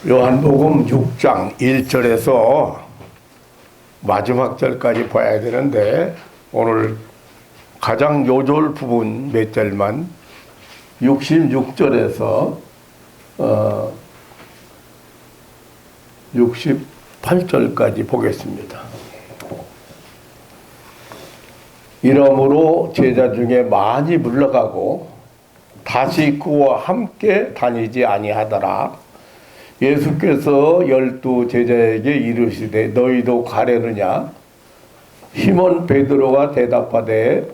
요한복음 6장 1절에서 마지막 절까지 봐야 되는데 오늘 가장 요절 부분 몇 절만 66절에서 68절까지 보겠습니다. 이러므로 제자 중에 많이 물러가고 다시 그와 함께 다니지 아니하더라. 예수께서 12 제자에게 이르시되 너희도 가려느냐? 시몬 베드로가 대답하되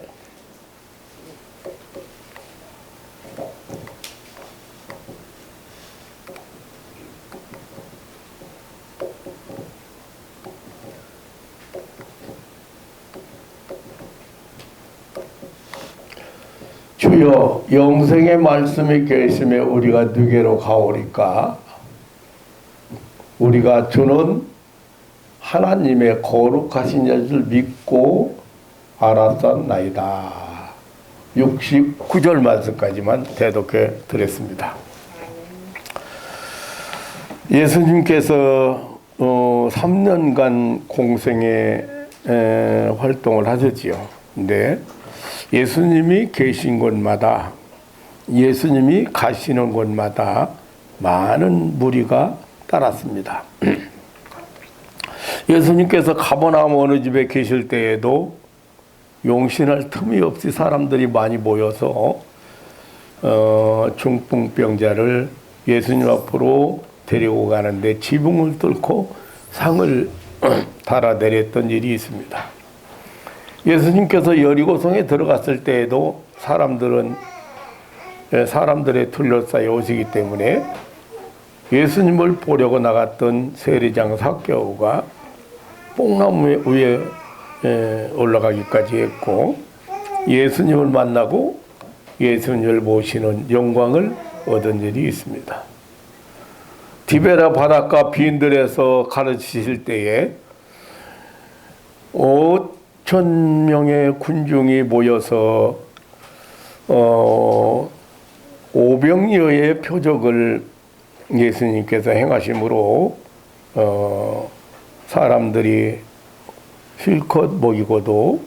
주여 영생의 말씀이 계심에 우리가 누게로 가오리까? 우리가 주는 하나님의 거룩하신 줄 믿고 알았었나이다. 69절 말씀까지만 대독해 드렸습니다. 예수님께서 3년간 공생의 활동을 하셨지요. 근데 예수님이 계신 곳마다, 예수님이 가시는 곳마다 많은 무리가 따랐습니다. 예수님께서 가버나움 어느 집에 계실 때에도 용신할 틈이 없이 사람들이 많이 모여서 중풍병자를 예수님 앞으로 데리고 가는데 지붕을 뚫고 상을 달아내렸던 일이 있습니다. 예수님께서 여리고성에 들어갔을 때에도 사람들의 둘러싸여 오시기 때문에 예수님을 보려고 나갔던 세리장 삭개오가 뽕나무 위에 올라가기까지 했고 예수님을 만나고 예수님을 모시는 영광을 얻은 일이 있습니다. 디베라 바닷가 빈들에서 가르치실 때에 5,000명의 군중이 모여서 오병이어의 표적을 예수님께서 행하심으로 사람들이 실컷 먹이고도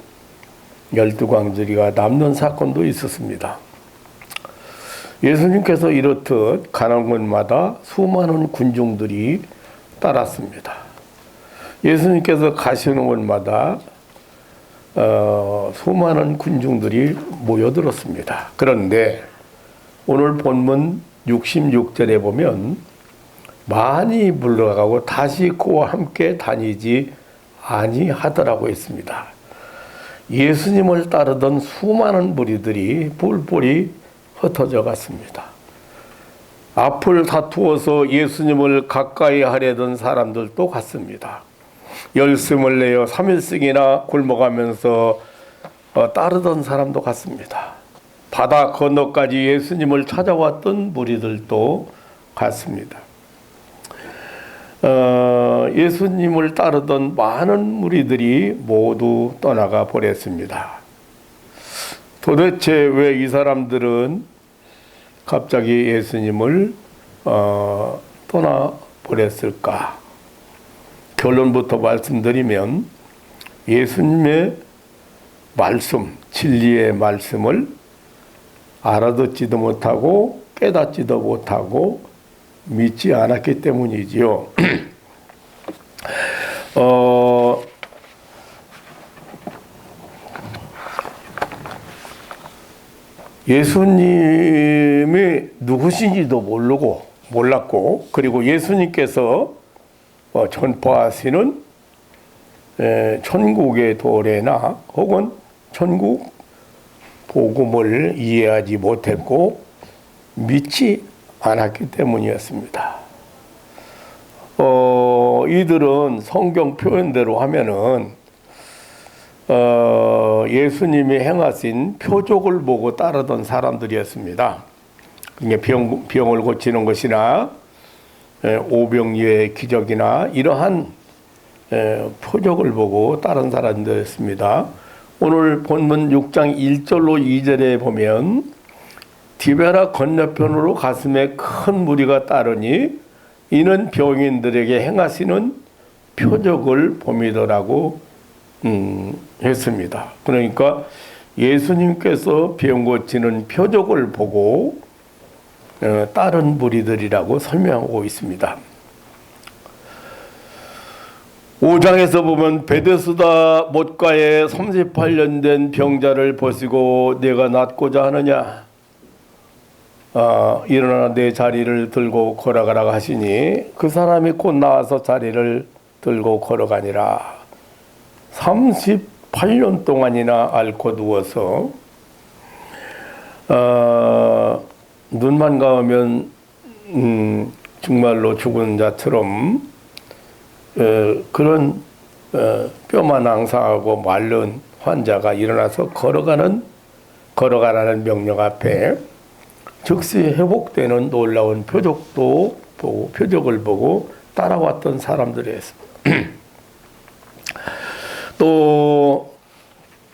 12광주리가 남는 사건도 있었습니다. 예수님께서 이렇듯 가는 곳마다 수많은 군중들이 따랐습니다. 예수님께서 가시는 곳마다 수많은 군중들이 모여들었습니다. 그런데 오늘 본문 66절에 보면 많이 물러가고 다시 그와 함께 다니지 아니하더라고 했습니다. 예수님을 따르던 수많은 무리들이 뿔뿔이 흩어져 갔습니다. 앞을 다투어서 예수님을 가까이 하려던 사람들도 갔습니다. 열심을 내어 3일씩이나 굶어가면서 따르던 사람도 갔습니다. 바다 건너까지 예수님을 찾아왔던 무리들도 갔습니다. 예수님을 따르던 많은 무리들이 모두 떠나가 버렸습니다. 도대체 왜 이 사람들은 갑자기 예수님을 떠나 버렸을까? 결론부터 말씀드리면 예수님의 말씀, 진리의 말씀을 알아듣지도 못하고 깨닫지도 못하고 믿지 않았기 때문이지요. 예수님이 누구신지도 몰랐고 그리고 예수님께서 전파하시는 천국의 도래나 혹은 천국 복음을 이해하지 못했고 믿지 않았기 때문이었습니다. 이들은 성경 표현대로 하면은 예수님이 행하신 표적을 보고 따르던 사람들이었습니다. 병을 고치는 것이나 오병이어의 기적이나 이러한 표적을 보고 따른 사람들이었습니다. 오늘 본문 6장 1절로 2절에 보면 디베라 건너편으로 가슴에 큰 무리가 따르니 이는 병인들에게 행하시는 표적을 봄이더라고 했습니다. 그러니까 예수님께서 병 고치는 표적을 보고 다른 무리들이라고 설명하고 있습니다. 5장에서 보면 베데스다 못가에 38년 된 병자를 보시고 내가 낫고자 하느냐, 일어나 내 자리를 들고 걸어가라고 하시니 그 사람이 곧 나와서 자리를 들고 걸어가니라. 38년 동안이나 앓고 누워서 눈만 감으면 정말로 죽은 자처럼 그런 뼈만 앙상하고 마른 환자가 일어나서 걸어가라는 명령 앞에 즉시 회복되는 놀라운 표적을 보고 따라왔던 사람들이었습니다. 또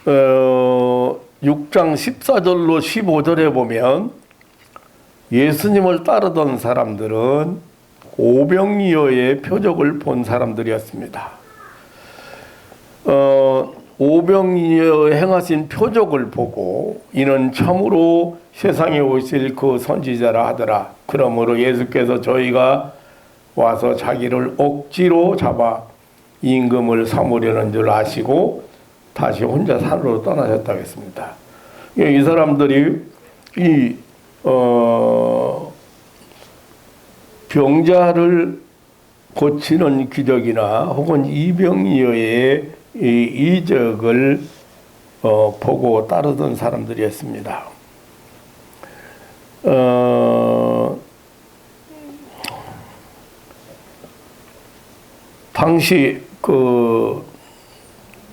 6장 14절로 15절에 보면 예수님을 따르던 사람들은 오병이어의 표적을 본 사람들이었습니다. 오병이어 행하신 표적을 보고 이는 참으로 세상에 오실 그 선지자라 하더라. 그러므로 예수께서 저희가 와서 자기를 억지로 잡아 임금을 삼으려는 줄 아시고 다시 혼자 산으로 떠나셨다고 했습니다. 이 사람들이 병자를 고치는 기적이나 혹은 이병이어의 이적을 보고 따르던 사람들이었습니다. 당시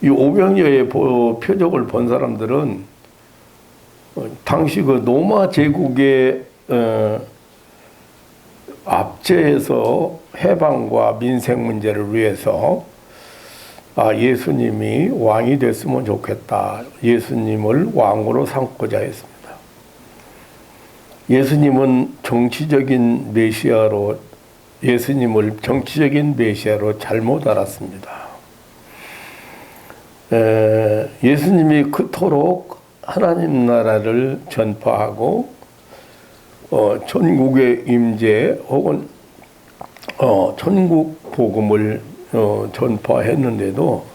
이 오병이어의 표적을 본 사람들은 당시 그 로마 제국의 압제에서 해방과 민생 문제를 위해서 예수님이 왕이 됐으면 좋겠다. 예수님을 왕으로 삼고자 했습니다. 예수님을 정치적인 메시아로 잘못 알았습니다. 예수님이 그토록 하나님 나라를 전파하고 천국의 임재 혹은 천국 복음을 전파했는데도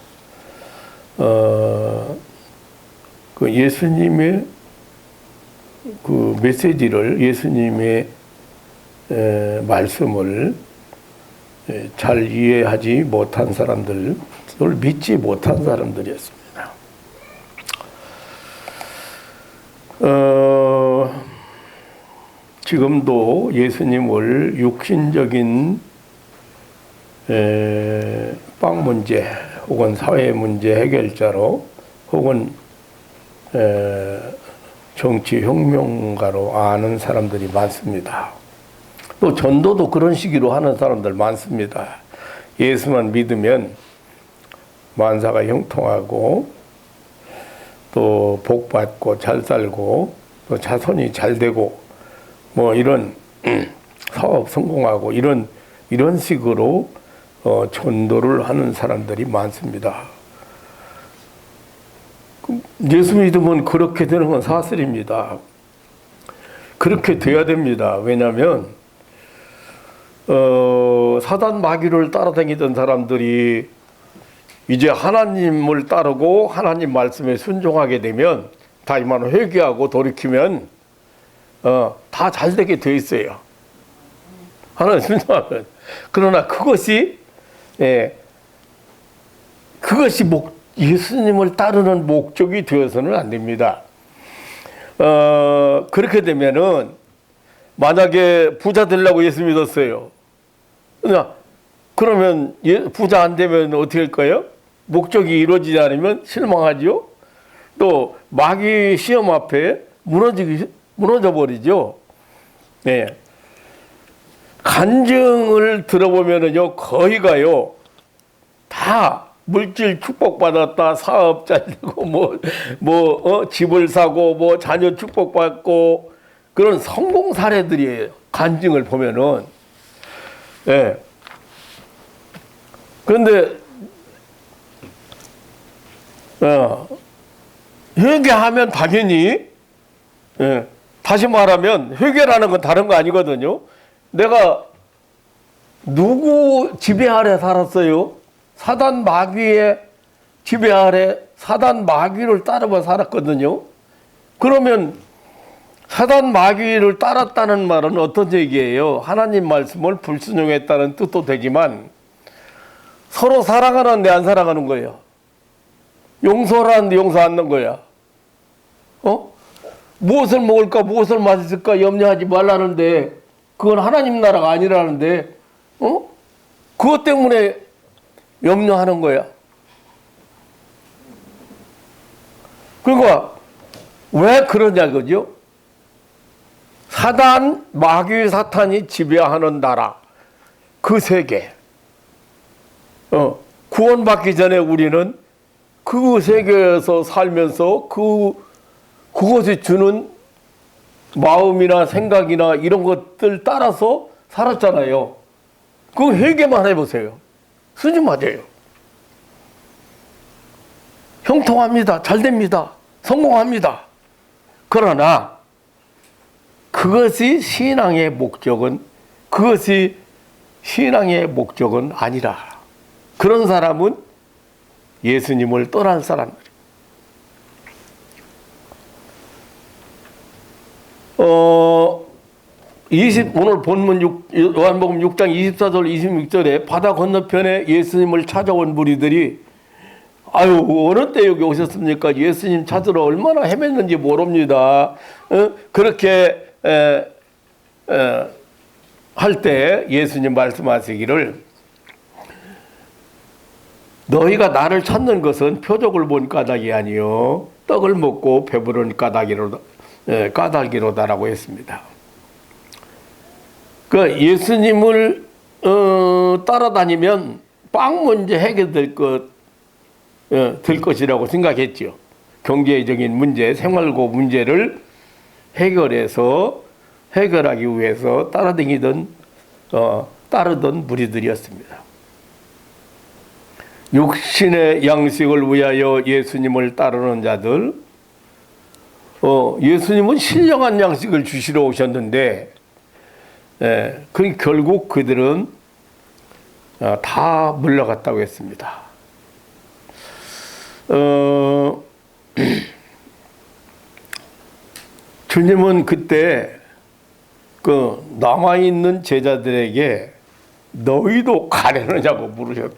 그 예수님의 그 메시지를 예수님의 말씀을 잘 이해하지 못한 사람들, 그걸 믿지 못한 사람들이었습니다. 지금도 예수님을 육신적인 빵 문제 혹은 사회 문제 해결자로 혹은 정치 혁명가로 아는 사람들이 많습니다. 또 전도도 그런 식으로 하는 사람들 많습니다. 예수만 믿으면 만사가 형통하고 또 복받고 잘 살고 또 자손이 잘 되고 뭐 이런 사업 성공하고 이런 식으로 전도를 하는 사람들이 많습니다. 예수 믿으면 그렇게 되는 건 사실입니다. 그렇게 돼야 됩니다. 왜냐하면 사단 마귀를 따라다니던 사람들이 이제 하나님을 따르고 하나님 말씀에 순종하게 되면 다시만 회개하고 돌이키면 다 잘되게 돼 있어요. 하나님 순종하면. 그러나 그것이 예수님을 따르는 목적이 되어서는 안 됩니다. 그렇게 되면은 만약에 부자 되려고 예수 믿었어요. 그러면 부자 안 되면 어떻게 할까요? 목적이 이루어지지 않으면 실망하죠. 또 마귀 시험 앞에 무너져 버리죠. 네. 간증을 들어보면은요, 거의가요, 다 물질 축복받았다, 사업 잘 되고, 집을 사고, 자녀 축복받고, 그런 성공 사례들이에요. 간증을 보면은. 예. 그런데 회개하면 당연히, 예, 다시 말하면 회개라는 건 다른 거 아니거든요. 내가 누구 지배 아래 살았어요? 사단 마귀의 지배 아래 사단 마귀를 따르며 살았거든요. 그러면 사단 마귀를 따랐다는 말은 어떤 얘기예요? 하나님 말씀을 불순종했다는 뜻도 되지만 서로 사랑하는데 안 사랑하는 거예요. 용서하는데 용서 안 하는 거야. 무엇을 먹을까 무엇을 마실까 염려하지 말라는데 그건 하나님 나라가 아니라는데 그것 때문에 염려하는 거야. 그러니까 왜 그러냐 그죠? 사단, 마귀 사탄이 지배하는 나라, 그 세계. 구원받기 전에 우리는 그 세계에서 살면서 그것이 주는 마음이나 생각이나 이런 것들 따라서 살았잖아요. 그거 회개만 해보세요. 수준 맞아요. 형통합니다. 잘 됩니다. 성공합니다. 그러나 그것이 신앙의 목적은 아니라 그런 사람은 예수님을 떠난 사람들이에요. 오늘 본문 요한복음 6장 24절 26절에 바다 건너편에 예수님을 찾아온 무리들이 아유 어느 때 여기 오셨습니까? 예수님 찾으러 얼마나 헤맸는지 모릅니다. 그렇게 할 때 예수님 말씀하시기를 너희가 나를 찾는 것은 표적을 본 까닭이 아니요 떡을 먹고 배부른 까닭이로다라고 했습니다. 그 예수님을 따라다니면 빵 문제 해결될 될 것이라고 생각했죠. 경제적인 문제, 생활고 문제를 해결하기 위해서 따르던 무리들이었습니다. 육신의 양식을 위하여 예수님을 따르는 자들, 예수님은 신령한 양식을 주시러 오셨는데, 결국 그들은 다 물러갔다고 했습니다. 주님은 그때 그 남아있는 제자들에게 너희도 가려느냐고 물으셨다.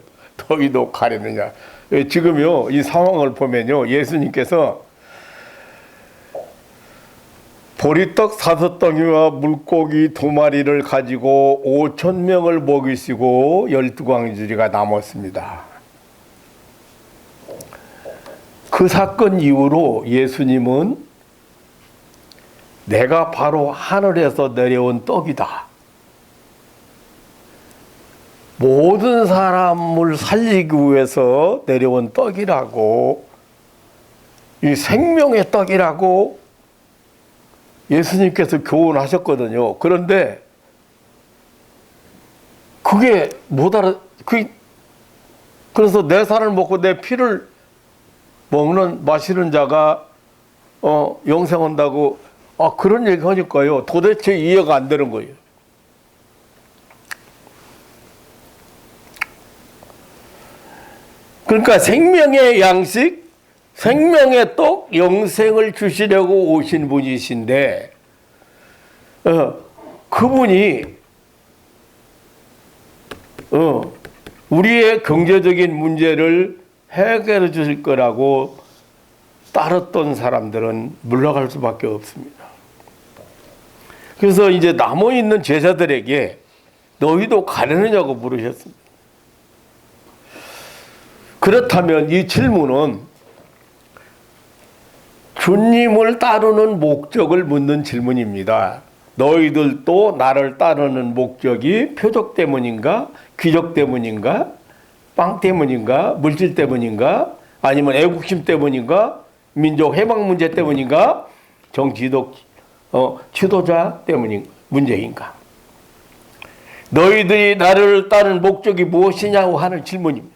너희도 가려느냐. 지금요, 이 상황을 보면요, 예수님께서 보리떡 5덩이와 물고기 2마리를 가지고 5,000명을 먹이시고 12광주리가 남았습니다. 그 사건 이후로 예수님은 내가 바로 하늘에서 내려온 떡이다. 모든 사람을 살리기 위해서 내려온 떡이라고, 이 생명의 떡이라고 예수님께서 교훈하셨거든요. 그런데 그게 그래서 내 살을 먹고 내 피를 마시는 자가 영생한다고 그런 얘기 하니까요. 도대체 이해가 안 되는 거예요. 그러니까 생명의 양식, 생명의 떡, 영생을 주시려고 오신 분이신데 그분이 우리의 경제적인 문제를 해결해 주실 거라고 따랐던 사람들은 물러갈 수밖에 없습니다. 그래서 이제 남아있는 제자들에게 너희도 가려느냐고 물으셨습니다. 그렇다면 이 질문은 주님을 따르는 목적을 묻는 질문입니다. 너희들도 나를 따르는 목적이 표적 때문인가? 귀족 때문인가? 빵 때문인가? 물질 때문인가? 아니면 애국심 때문인가? 민족 해방 문제 때문인가? 지도자 때문인 문제인가? 너희들이 나를 따르는 목적이 무엇이냐고 하는 질문입니다.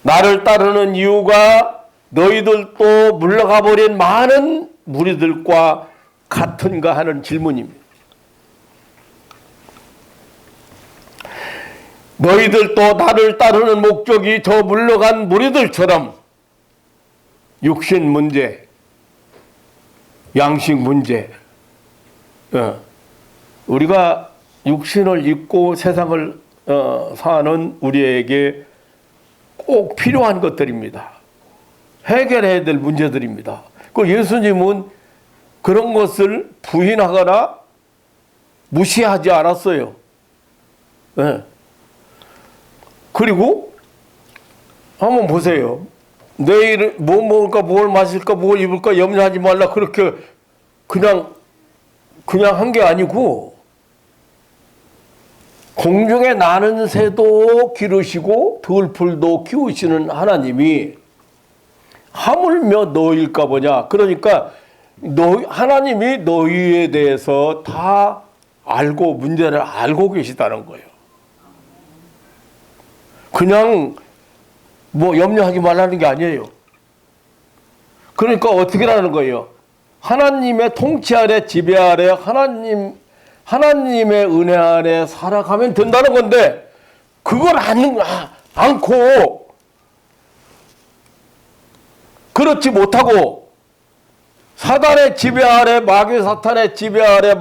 나를 따르는 이유가 너희들도 물러가 버린 많은 무리들과 같은가 하는 질문입니다. 너희들도 나를 따르는 목적이 저 물러간 무리들처럼 육신 문제, 양식 문제, 우리가 육신을 입고 세상을 사는 우리에게 꼭 필요한 것들입니다. 해결해야 될 문제들입니다. 그 예수님은 그런 것을 부인하거나 무시하지 않았어요. 그리고 한번 보세요. 내일 뭐 먹을까, 뭘 마실까, 뭘 입을까 염려하지 말라 그렇게 그냥 한 게 아니고 공중에 나는 새도 기르시고 들풀도 키우시는 하나님이 하물며 너희일까 보냐. 그러니까 하나님이 너희에 대해서 다 알고 문제를 알고 계시다는 거예요. 그냥 뭐 염려하지 말라는 게 아니에요. 그러니까 어떻게 하는 거예요? 하나님의 통치 아래, 지배 아래, 하나님의 은혜 아래 살아가면 된다는 건데, 그걸 않고, 그렇지 못하고, 사단의 지배 아래, 마귀 사탄의 지배 아래,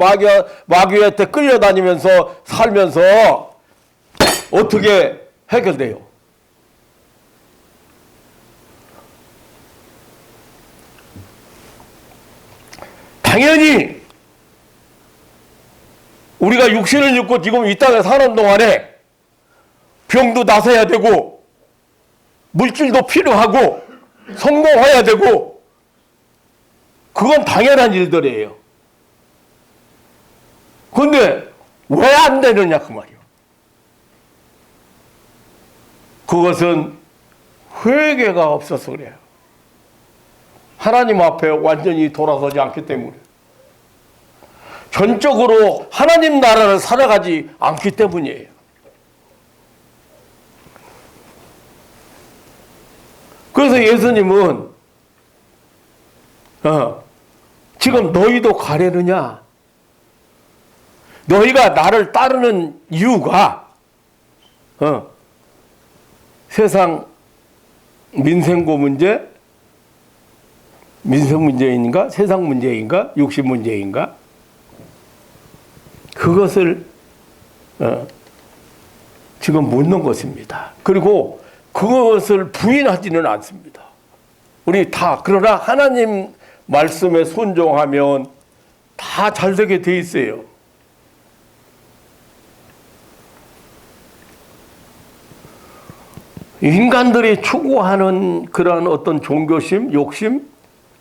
마귀한테 끌려다니면서 살면서 어떻게 해결돼요? 당연히 우리가 육신을 입고 지금 이 땅에 사는 동안에 병도 나서야 되고 물질도 필요하고 성공해야 되고 그건 당연한 일들이에요. 그런데 왜 안 되느냐 그 말이에요. 그것은 회개가 없어서 그래요. 하나님 앞에 완전히 돌아서지 않기 때문에. 전적으로 하나님 나라를 살아가지 않기 때문이에요. 그래서 예수님은 지금 너희도 가려느냐? 너희가 나를 따르는 이유가 세상 민생고 문제, 민생 문제인가? 세상 문제인가? 육신 문제인가? 그것을 지금 묻는 것입니다. 그리고 그것을 부인하지는 않습니다. 우리 다 그러나 하나님 말씀에 순종하면 다 잘되게 돼 있어요. 인간들이 추구하는 그러한 어떤 종교심, 욕심,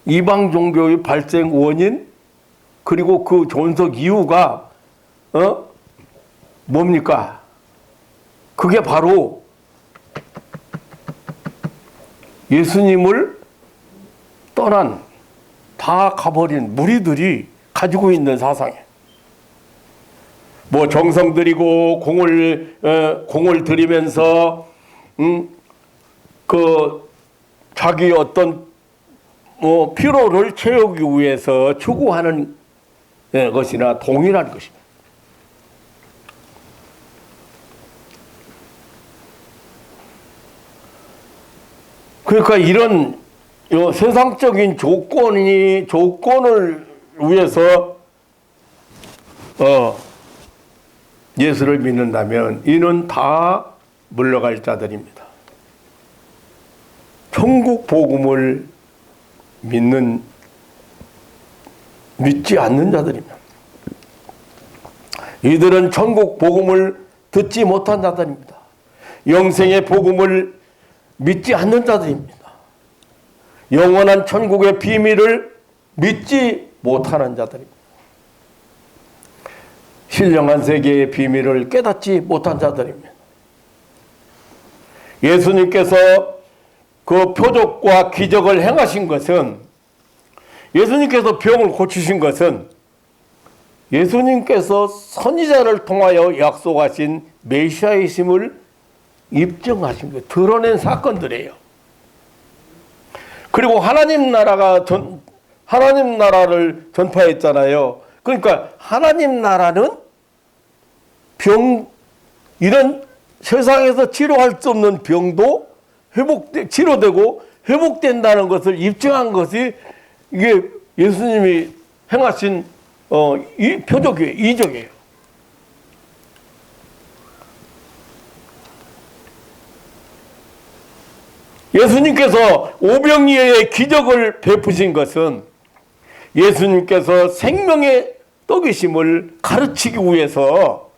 이방 종교의 발생 원인, 그리고 그 존속 이유가 뭡니까? 그게 바로 예수님을 떠난 다 가버린 무리들이 가지고 있는 사상이에요. 뭐 정성 들이고 공을 들이면서 그 자기 어떤 피로를 채우기 위해서 추구하는 것이나 동일한 것입니다. 그러니까 이런 세상적인 조건을 위해서 예수를 믿는다면 이는 다 물러갈 자들입니다. 천국 복음을 믿지 않는 자들입니다. 이들은 천국 복음을 듣지 못한 자들입니다. 영생의 복음을 믿지 않는 자들입니다. 영원한 천국의 비밀을 믿지 못하는 자들입니다. 신령한 세계의 비밀을 깨닫지 못한 자들입니다. 예수님께서 그 표적과 기적을 행하신 것은, 예수님께서 병을 고치신 것은 예수님께서 선지자를 통하여 약속하신 메시아이심을 입증하신 거예요. 드러낸 사건들이에요. 그리고 하나님 나라를 전파했잖아요. 그러니까 하나님 나라는 이런 세상에서 치료할 수 없는 병도 치료되고 회복된다는 것을 입증한 것이 이게 예수님이 행하신 이 표적이에요. 이적이에요. 예수님께서 오병이어의 기적을 베푸신 것은 예수님께서 생명의 떡이심을 가르치기 위해서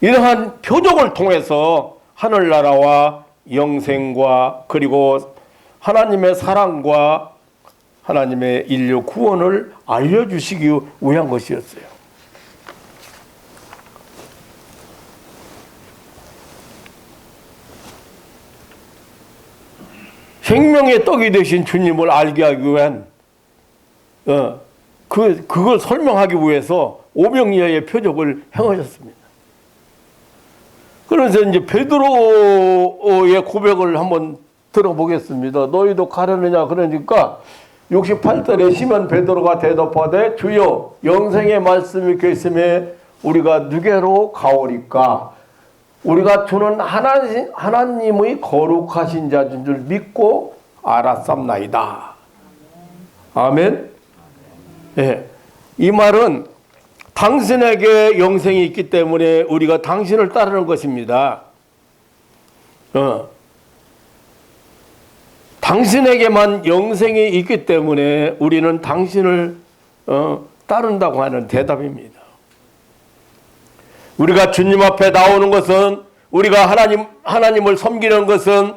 이러한 표적을 통해서 하늘나라와 영생과 그리고 하나님의 사랑과 하나님의 인류 구원을 알려주시기 위한 것이었어요. 생명의 떡이 되신 주님을 알게 하기 위한 그걸 설명하기 위해서 오병이어의 표적을 행하셨습니다. 그래서 이제 베드로의 고백을 한번 들어보겠습니다. 너희도 가려느냐 그러니까 68절에 시몬 베드로가 대답하되 주여 영생의 말씀이 계심에 우리가 누게로 가오리까? 우리가 주는 하나님의 거룩하신 자인 줄 믿고 알았삼나이다. 아멘. 네. 이 말은 당신에게 영생이 있기 때문에 우리가 당신을 따르는 것입니다. 당신에게만 영생이 있기 때문에 우리는 당신을 따른다고 하는 대답입니다. 우리가 주님 앞에 나오는 것은 우리가 하나님을 섬기는 것은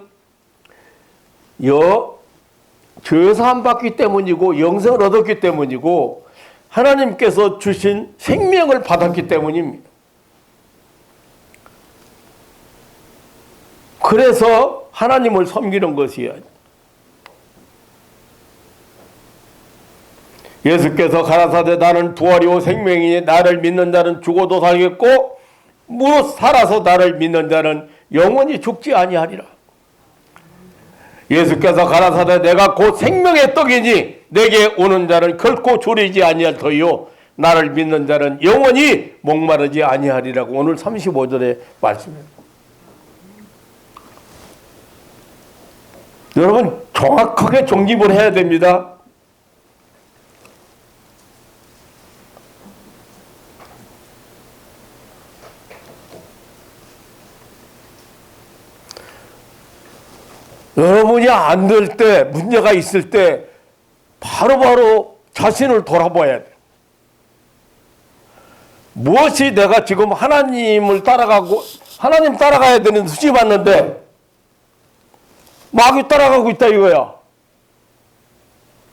죄사함 받기 때문이고 영생을 얻었기 때문이고 하나님께서 주신 생명을 받았기 때문입니다. 그래서 하나님을 섬기는 것이야. 예수께서 가라사대 나는 부활이요 생명이니 나를 믿는 자는 죽어도 살겠고 무릇 살아서 나를 믿는 자는 영원히 죽지 아니하리라. 예수께서 가라사대 내가 곧 생명의 떡이니 내게 오는 자는 결코 졸이지 아니할 터이요 나를 믿는 자는 영원히 목마르지 아니하리라고 오늘 35절에 말씀합니다. 여러분 정확하게 정립을 해야 됩니다. 여러분이 안 될 때, 문제가 있을 때 바로바로 자신을 돌아봐야 돼. 무엇이 내가 지금 하나님 따라가야 되는 수치 받는데 마귀 따라가고 있다 이거야.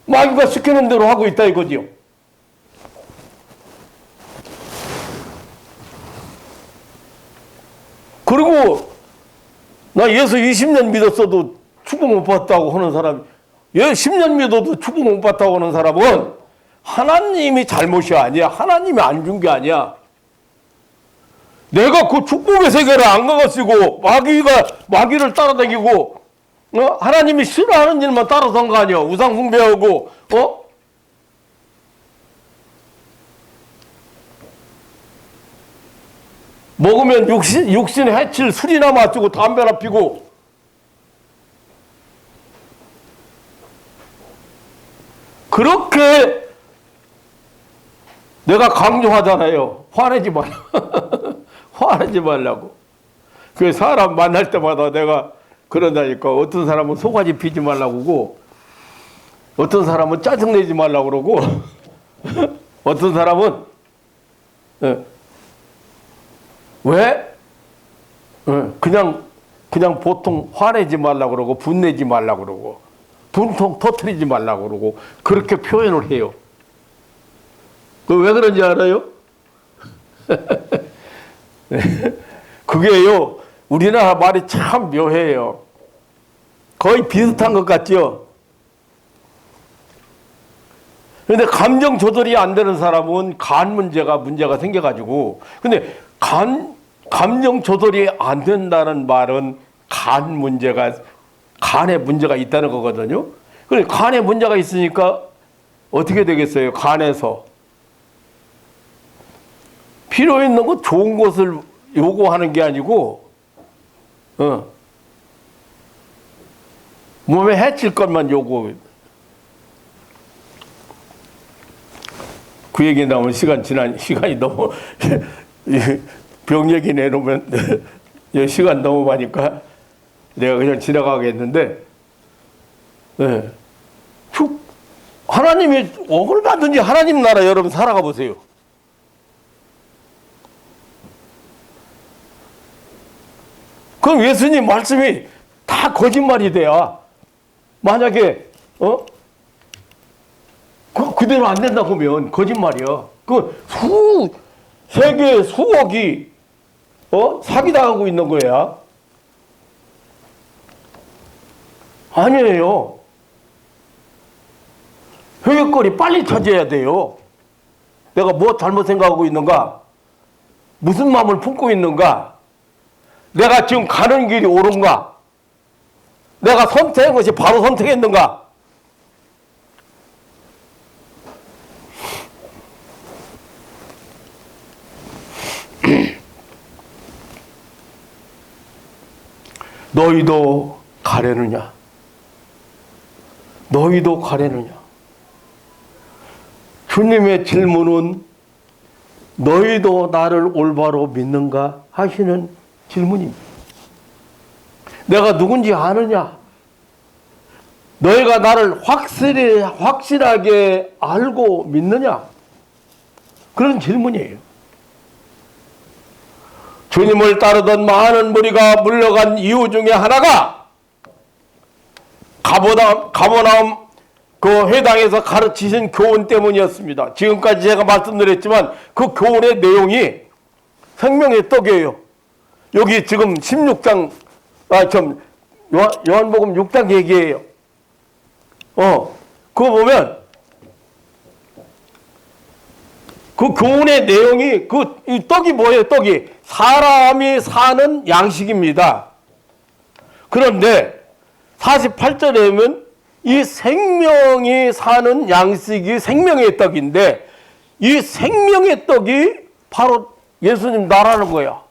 마귀가 시키는 대로 하고 있다 이거지요. 그리고 나 예수 20년 믿었어도 축복 못 받았다고 하는 사람, 10년 믿어도 축복 못 받았다고 하는 사람은 하나님이 잘못이 아니야. 하나님이 안 준 게 아니야. 내가 그 축복의 세계를 안 가가지고 마귀를 따라다니고 하나님이 싫어하는 일만 따라서 한 거 아니야. 우상 숭배하고 먹으면 육신 해칠 술이나 마시고 담배나 피고 그렇게 내가 강조하잖아요. 화내지 말라. 화내지 말라고. 그 사람 만날 때마다 내가 그런다니까. 어떤 사람은 소가지 피지 말라고 그러고 어떤 사람은 짜증내지 말라고 그러고 어떤 사람은 왜? 그냥 보통 화내지 말라고 그러고 분내지 말라고 그러고 분통 터뜨리지 말라고 그러고 그렇게 표현을 해요. 그 왜 그런지 알아요? 그게요, 우리나라 말이 참 묘해요. 거의 비슷한 것 같죠? 근데 감정 조절이 안 되는 사람은 간 문제가 생겨가지고, 근데 감정 조절이 안 된다는 말은 간에 문제가 있다는 거거든요. 그래, 간에 문제가 있으니까 어떻게 되겠어요? 간에서 필요 있는 거 좋은 것을 요구하는 게 아니고, 몸에 해칠 것만 요구해. 그 얘기 나오면 시간이 너무, 병 얘기 내놓으면 시간 너무 많으니까 내가 그냥 지나가겠는데, 네. 하나님이 얼마든지 하나님 나라 여러분 살아가 보세요. 그럼 예수님 말씀이 다 거짓말이 돼야, 만약에 그대로 안 된다 보면 거짓말이야. 세계 수억이 사기당하고 있는 거야. 아니에요. 회개거리 빨리 찾아야 돼요. 내가 뭐 잘못 생각하고 있는가? 무슨 마음을 품고 있는가? 내가 지금 가는 길이 옳은가? 내가 선택한 것이 바로 선택했는가? 너희도 가려느냐? 너희도 가려느냐? 주님의 질문은 너희도 나를 올바로 믿는가 하시는 질문입니다. 내가 누군지 아느냐? 너희가 나를 확실하게 알고 믿느냐? 그런 질문이에요. 주님을 따르던 많은 무리가 물러간 이유 중에 하나가 가버나움 그 회당에서 가르치신 교훈 때문이었습니다. 지금까지 제가 말씀드렸지만 그 교훈의 내용이 생명의 떡이에요. 여기 지금 16장, 요한복음 6장 얘기예요. 그거 보면 그 교훈의 내용이 이 떡이 뭐예요? 떡이 사람이 사는 양식입니다. 그런데 48절에 보면 이 생명이 사는 양식이 생명의 떡인데 이 생명의 떡이 바로 예수님 나라는 거야.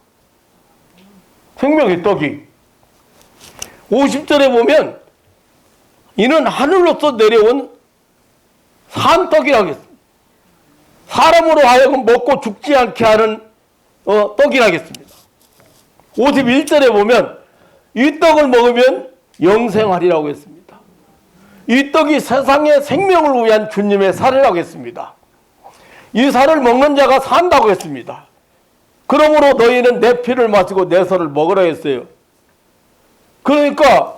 생명의 떡이. 50절에 보면 이는 하늘로서 내려온 산떡이라고 했습니다. 사람으로 하여금 먹고 죽지 않게 하는 떡이라고 했습니다. 51절에 보면 이 떡을 먹으면 영생하리라고 했습니다. 이 떡이 세상의 생명을 위한 주님의 살이라고 했습니다. 이 살을 먹는 자가 산다고 했습니다. 그러므로 너희는 내 피를 마시고 내 살을 먹으라 했어요. 그러니까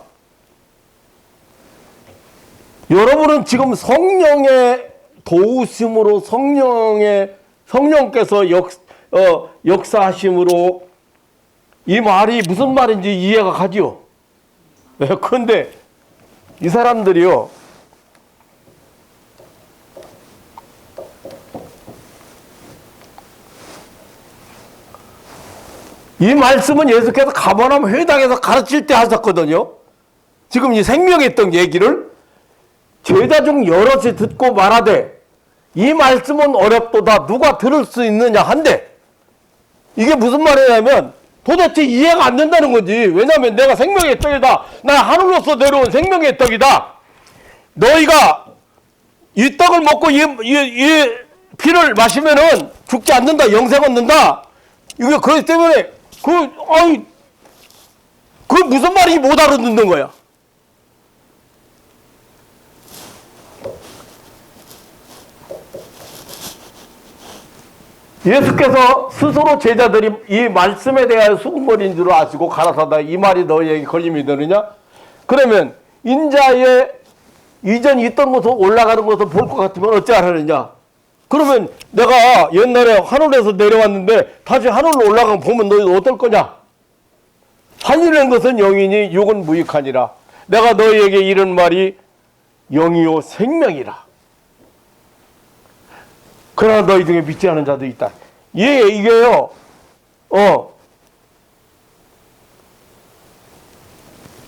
여러분은 지금 성령의 도우심으로 성령께서 역사하심으로 이 말이 무슨 말인지 이해가 가지요. 그런데 이 사람들이요, 이 말씀은 예수께서 가버나움 회당에서 가르칠 때 하셨거든요. 지금 이 생명의 떡 얘기를 제자 중 여럿이 듣고 말하되 이 말씀은 어렵도다 누가 들을 수 있느냐 한데, 이게 무슨 말이냐면 도대체 이해가 안 된다는 거지. 왜냐하면 내가 생명의 떡이다. 나 하늘로서 내려온 생명의 떡이다. 너희가 이 떡을 먹고 이 피를 마시면은 죽지 않는다. 영생 얻는다. 이게 그렇기 때문에 그 무슨 말인지 못 알아듣는 거야. 예수께서 스스로 제자들이 이 말씀에 대하여 수군거리인 줄 아시고 가라사다 이 말이 너희에게 걸림이 되느냐? 그러면 인자의 이전 있던 곳으로 올라가는 것을 볼 것 같으면 어찌하느냐? 그러면 내가 옛날에 하늘에서 내려왔는데 다시 하늘로 올라가면 보면 너희 어떨 거냐? 하늘이라는 것은 영이니 육은 무익하니라. 내가 너희에게 이런 말이 영이요 생명이라. 그러나 너희 중에 믿지 않은 자도 있다. 예, 이게요.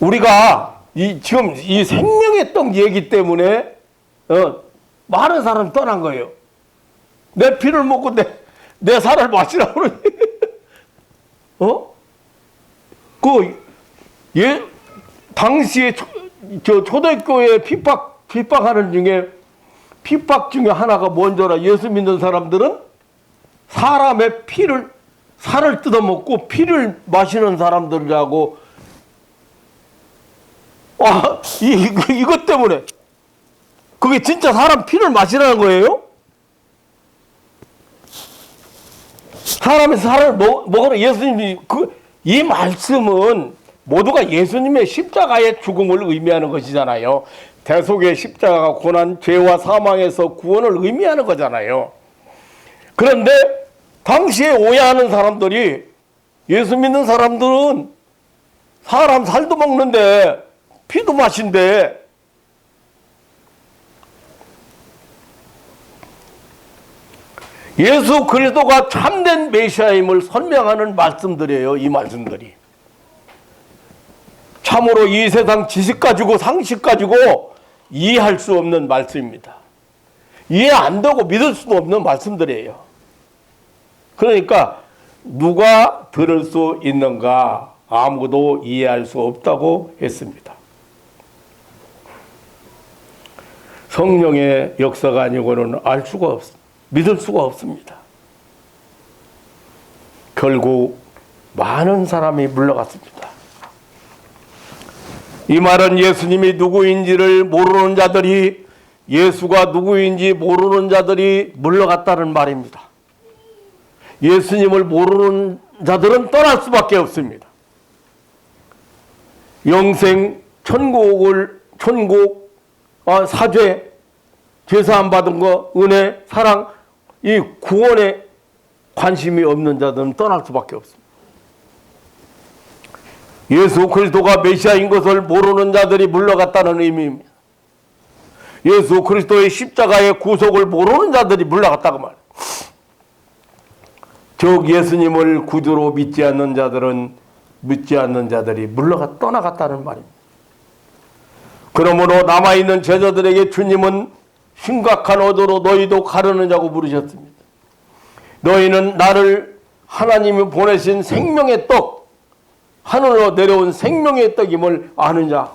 우리가 지금 이 생명의 떡 얘기 때문에 많은 사람이 떠난 거예요. 내 피를 먹고 내 살을 마시라고 그러니. 당시에 초대교회 핍박하는 중에 핍박 중에 하나가 뭔지라 예수 믿는 사람들은 사람의 살을 뜯어먹고 피를 마시는 사람들이라고. 이것 때문에 그게 진짜 사람 피를 마시라는 거예요? 사람의 살을 먹으라 예수님이 이 말씀은 모두가 예수님의 십자가의 죽음을 의미하는 것이잖아요. 대속의 십자가가 고난, 죄와 사망에서 구원을 의미하는 거잖아요. 그런데 당시에 오해하는 사람들이 예수 믿는 사람들은 사람 살도 먹는데 피도 마신대. 예수 그리스도가 참된 메시아임을 설명하는 말씀들이에요. 이 말씀들이. 참으로 이 세상 지식 가지고 상식 가지고 이해할 수 없는 말씀입니다. 이해 안 되고 믿을 수도 없는 말씀들이에요. 그러니까 누가 들을 수 있는가? 아무도 이해할 수 없다고 했습니다. 성령의 역사가 아니고는 믿을 수가 없습니다. 결국 많은 사람이 물러갔습니다. 이 말은 예수님이 누구인지를 모르는 자들이, 예수가 누구인지 모르는 자들이 물러갔다는 말입니다. 예수님을 모르는 자들은 떠날 수밖에 없습니다. 영생, 천국, 사죄, 죄사함 받은 거, 은혜, 사랑, 이 구원에 관심이 없는 자들은 떠날 수밖에 없습니다. 예수 그리스도가 메시아인 것을 모르는 자들이 물러갔다는 의미입니다. 예수 그리스도의 십자가의 구속을 모르는 자들이 물러갔다고 말해요. 즉 예수님을 구주로 믿지 않는 자들이 떠나갔다는 말입니다. 그러므로 남아있는 제자들에게 주님은 심각한 어조로 너희도 가르는 자고 물으셨습니다. 너희는 나를 하나님이 보내신 생명의 떡, 하늘로 내려온 생명의 떡임을 아느냐?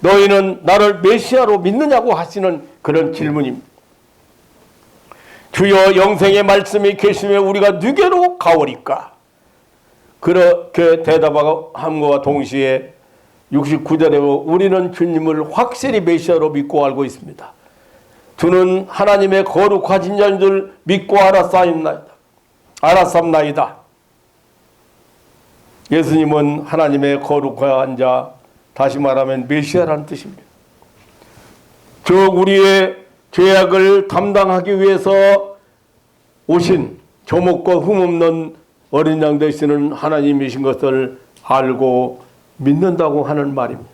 너희는 나를 메시아로 믿느냐고 하시는 그런 질문입니다. 주여 영생의 말씀이 계시며 우리가 누게로 가오리까? 그렇게 대답함과 동시에 69절에 우리는 주님을 확실히 메시아로 믿고 알고 있습니다. 주는 하나님의 거룩하신 자인 줄 믿고 알았사옵나이다. 예수님은 하나님의 거룩한 자, 다시 말하면 메시아라는 뜻입니다. 즉 우리의 죄악을 담당하기 위해서 오신 조목과 흠없는 어린 양 되시는 하나님이신 것을 알고 믿는다고 하는 말입니다.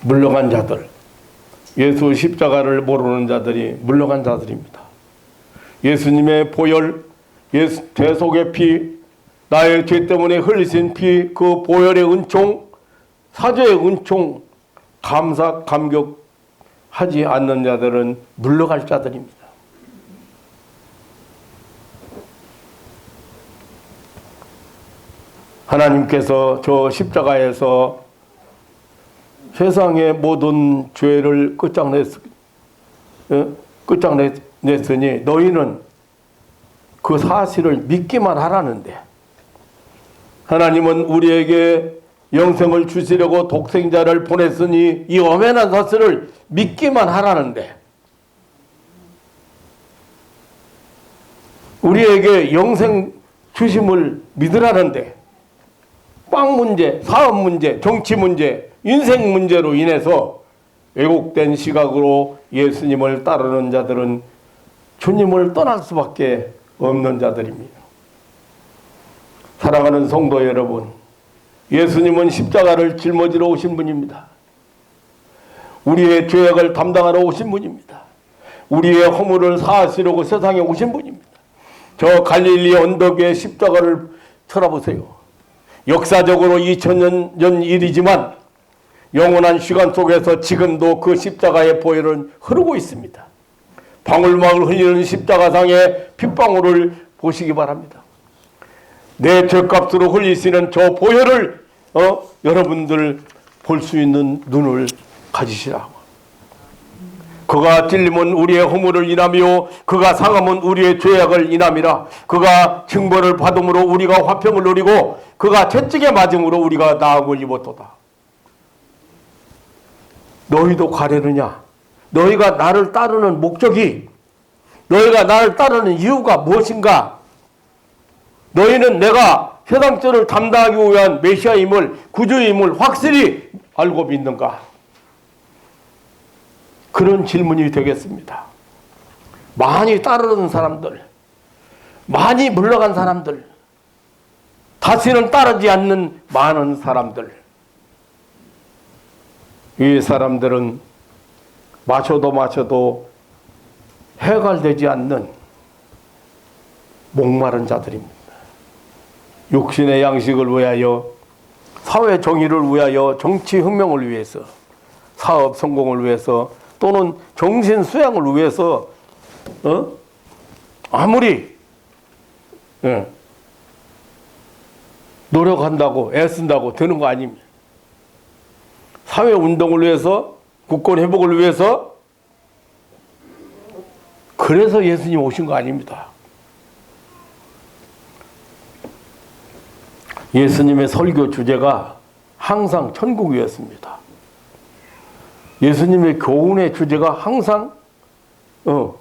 물러간 자들, 예수 십자가를 모르는 자들이 물러간 자들입니다. 예수님의 보혈, 대속의 피, 나의 죄 때문에 흘리신 피, 그 보혈의 은총, 사죄의 은총, 감격하지 않는 자들은 물러갈 자들입니다. 하나님께서 저 십자가에서 세상의 모든 죄를 끝장냈으니 너희는 그 사실을 믿기만 하라는데, 하나님은 우리에게 영생을 주시려고 독생자를 보냈으니 이 엄연한 사실을 믿기만 하라는데, 우리에게 영생 주심을 믿으라는데 빵 문제, 사업 문제, 정치 문제, 인생 문제로 인해서 왜곡된 시각으로 예수님을 따르는 자들은 주님을 떠날 수밖에 없는 자들입니다. 사랑하는 성도 여러분, 예수님은 십자가를 짊어지러 오신 분입니다. 우리의 죄악을 담당하러 오신 분입니다. 우리의 허물을 사하시려고 세상에 오신 분입니다. 저 갈릴리 언덕에 십자가를 쳐다보세요. 역사적으로 2000년 전 일이지만 영원한 시간 속에서 지금도 그 십자가의 보혈은 흐르고 있습니다. 방울방울 흘리는 십자가상의 핏방울을 보시기 바랍니다. 내 죄값으로 흘리시는 저 보혈을 여러분들 볼 수 있는 눈을 가지시라고. 그가 찔림은 우리의 허물을 인하며 그가 상함은 우리의 죄악을 인함이라. 그가 징벌을 받음으로 우리가 화평을 누리고 그가 채찍에 맞음으로 우리가 나음을 입었도다. 너희도 가려느냐? 너희가 나를 따르는 목적이, 너희가 나를 따르는 이유가 무엇인가? 너희는 내가 세상 죄를 담당하기 위한 메시아임을, 구주임을 확실히 알고 믿는가? 그런 질문이 되겠습니다. 많이 따르는 사람들, 많이 물러간 사람들, 다시는 따르지 않는 많은 사람들, 이 사람들은 마셔도 해결되지 않는 목마른 자들입니다. 육신의 양식을 위하여, 사회 정의를 위하여, 정치 혁명을 위해서, 사업 성공을 위해서, 또는 정신 수양을 위해서 아무리 노력한다고 애쓴다고 되는 거 아닙니다. 사회 운동을 위해서, 국권 회복을 위해서, 그래서 예수님 오신 거 아닙니다. 예수님의 설교 주제가 항상 천국이었습니다. 예수님의 교훈의 주제가 항상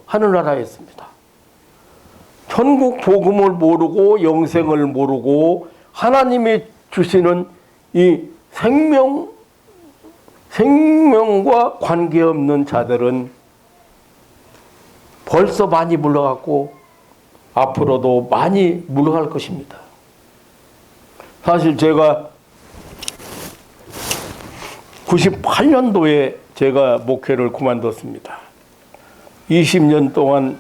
하늘나라였습니다. 천국 복음을 모르고 영생을 모르고 하나님이 주시는 이 생명과 관계없는 자들은 벌써 많이 물러갔고 앞으로도 많이 물러갈 것입니다. 사실 제가 98년도에 제가 목회를 그만뒀습니다. 20년 동안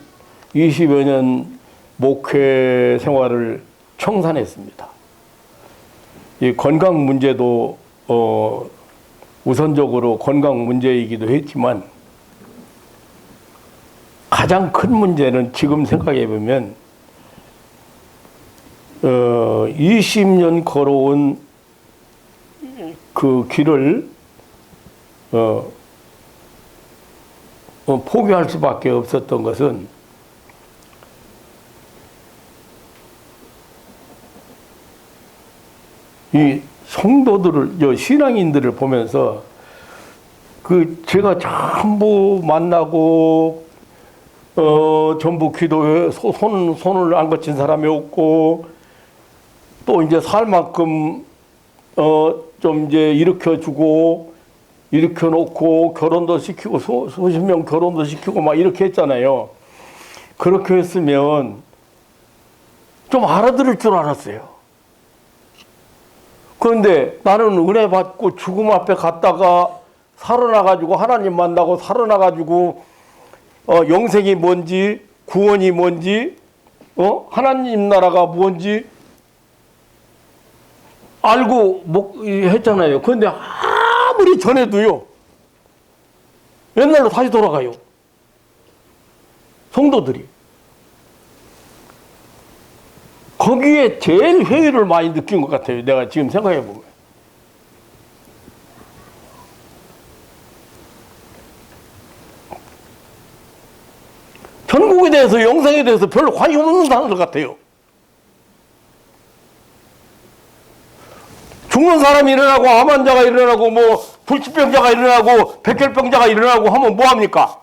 20여 년 목회 생활을 청산했습니다. 이 건강 문제도 우선적으로 건강 문제이기도 했지만 가장 큰 문제는 지금 생각해 보면 20년 걸어온 그 길을 포기할 수밖에 없었던 것은 이 성도들을, 신앙인들을 보면서 제가 전부 만나고 전부 기도에 손을 안 거친 사람이 없고, 또 이제 살 만큼 좀 이제 일으켜주고 일으켜놓고 결혼도 시키고 수십 명 결혼도 시키고 막 이렇게 했잖아요. 그렇게 했으면 좀 알아들을 줄 알았어요. 그런데 나는 은혜 받고 죽음 앞에 갔다가 살아나가지고 하나님 만나고 살아나가지고 영생이 뭔지, 구원이 뭔지, 하나님 나라가 뭔지 알고 했잖아요. 그런데 아무리 전해도요, 옛날로 다시 돌아가요. 성도들이. 거기에 제일 회의를 많이 느낀 것 같아요. 내가 지금 생각해 보면. 천국에 대해서, 영생에 대해서 별로 관심 없는 사람들 같아요. 죽는 사람이 일어나고, 암 환자가 일어나고, 불치병자가 일어나고, 백혈병자가 일어나고 하면 뭐합니까?